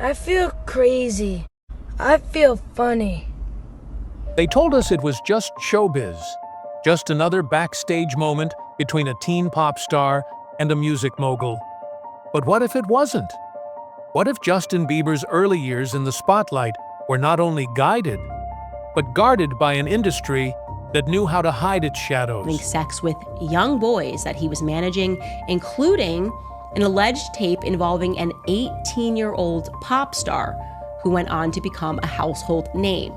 I feel crazy. I feel funny. They told us it was just showbiz, just another backstage moment between a teen pop star and a music mogul. But what if it wasn't? What if Justin Bieber's early years in the spotlight were not only guided, but guarded by an industry that knew how to hide its shadows? Having sex with young boys that he was managing, including an alleged tape involving an 18-year-old pop star who went on to become a household name.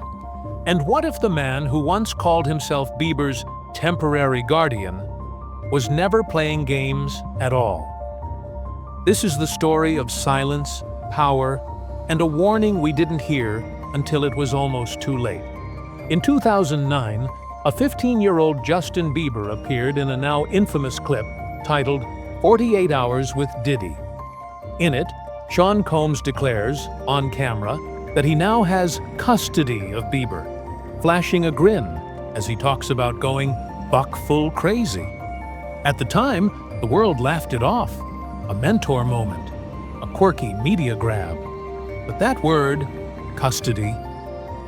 And what if the man who once called himself Bieber's temporary guardian was never playing games at all? This is the story of silence, power, and a warning we didn't hear until it was almost too late. In 2009, a 15-year-old Justin Bieber appeared in a now infamous clip titled 48 Hours with Diddy. In it, Sean Combs declares, on camera, that he now has custody of Bieber, flashing a grin as he talks about going buck-full crazy. At the time, the world laughed it off, a mentor moment, a quirky media grab. But that word, custody,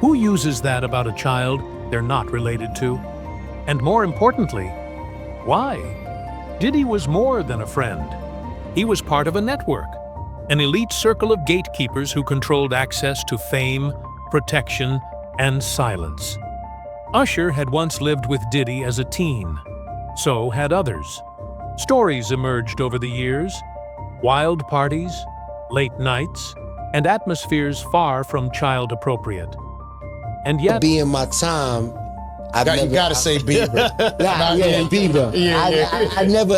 who uses that about a child they're not related to? And more importantly, why? Diddy was more than a friend. He was part of a network, an elite circle of gatekeepers who controlled access to fame, protection, and silence. Usher had once lived with Diddy as a teen. So had others. Stories emerged over the years: wild parties, late nights, and atmospheres far from child-appropriate. And yet, being my time, You gotta say Bieber. Bieber.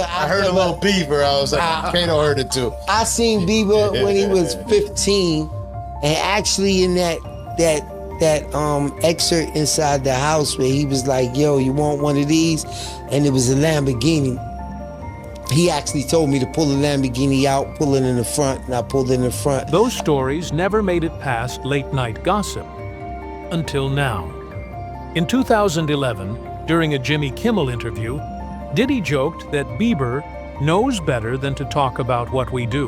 I heard a little Bieber. I was like, Kato heard it too. I seen Bieber when he was 15, and actually in that excerpt inside the house where he was like, "Yo, you want one of these?" And it was a Lamborghini. He actually told me to pull the Lamborghini out, pull it in the front, and I pulled it in the front. those stories never made it past late-night gossip. Until now. In 2011, during a Jimmy Kimmel interview, Diddy joked that Bieber knows better than to talk about what we do.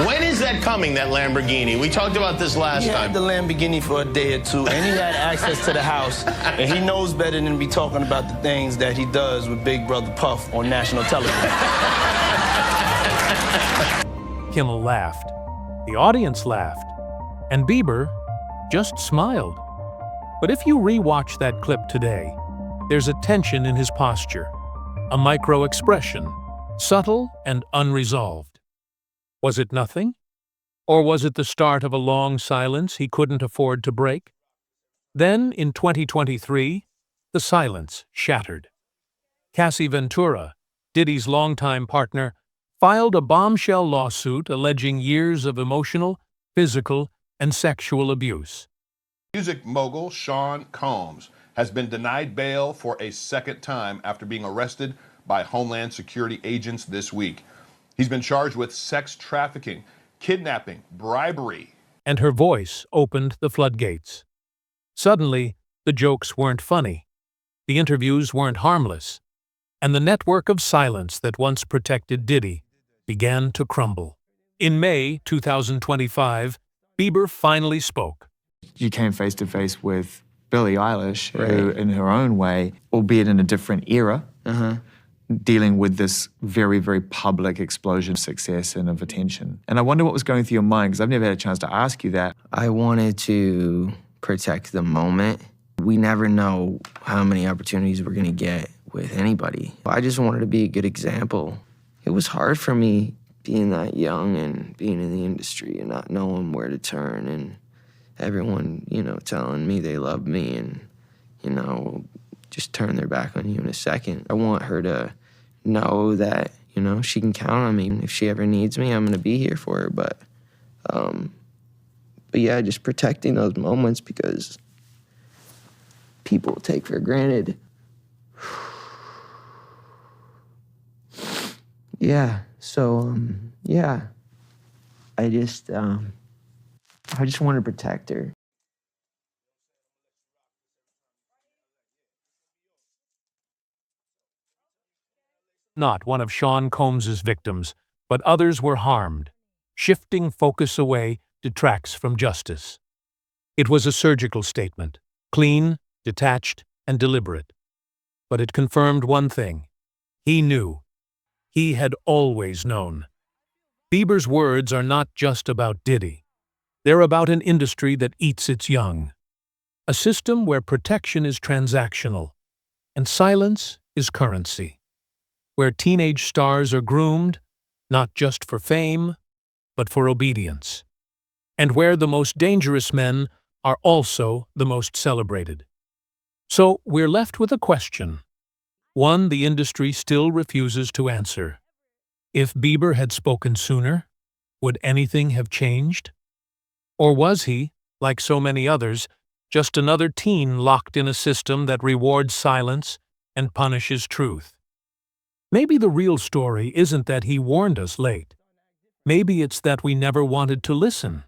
When is that coming, that Lamborghini? We talked about this last He time. had the Lamborghini for a day or two, and he had access to the house, and he knows better than to be talking about the things that he does with Big Brother Puff on national television. Kimmel laughed. The audience laughed. And Bieber just smiled. But if you re-watch that clip today, there's a tension in his posture, a micro-expression, subtle and unresolved. Was it nothing? Or was it the start of a long silence he couldn't afford to break? Then, in 2023, the silence shattered. Cassie Ventura, Diddy's longtime partner, filed a bombshell lawsuit alleging years of emotional, physical, and sexual abuse. Music mogul Sean Combs has been denied bail for a second time after being arrested by Homeland Security agents this week. He's been charged with sex trafficking, kidnapping, bribery. And her voice opened the floodgates. Suddenly, the jokes weren't funny, the interviews weren't harmless, and the network of silence that once protected Diddy began to crumble. In May 2025, Bieber finally spoke. You came face to face with Billie Eilish, who, in her own way, albeit in a different era, dealing with this very, very public explosion of success and of attention. And I wonder what was going through your mind, because I've never had a chance to ask you that. I wanted to protect the moment. We never know how many opportunities we're gonna get with anybody. I just wanted to be a good example. It was hard for me being that young and being in the industry and not knowing where to turn, and everyone, telling me they love me and, just turn their back on you in a second. I want her to know that, she can count on me. If she ever needs me, I'm gonna be here for her. But yeah, just protecting those moments because people take for granted. Yeah, so, I just want to protect her. Not one of Sean Combs's victims, but others were harmed, shifting focus away detracts from justice. It was a surgical statement, clean, detached, and deliberate. But it confirmed one thing. He knew. He had always known. Bieber's words are not just about Diddy. They're about an industry that eats its young. A system where protection is transactional, and silence is currency. Where teenage stars are groomed, not just for fame, but for obedience. And where the most dangerous men are also the most celebrated. So we're left with a question. One the industry still refuses to answer. If Bieber had spoken sooner, would anything have changed? Or was he, like so many others, just another teen locked in a system that rewards silence and punishes truth? Maybe the real story isn't that he warned us late. Maybe it's that we never wanted to listen.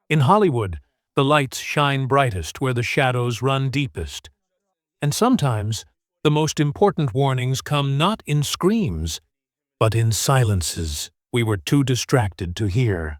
In Hollywood, the lights shine brightest where the shadows run deepest. And sometimes, the most important warnings come not in screams, but in silences we were too distracted to hear.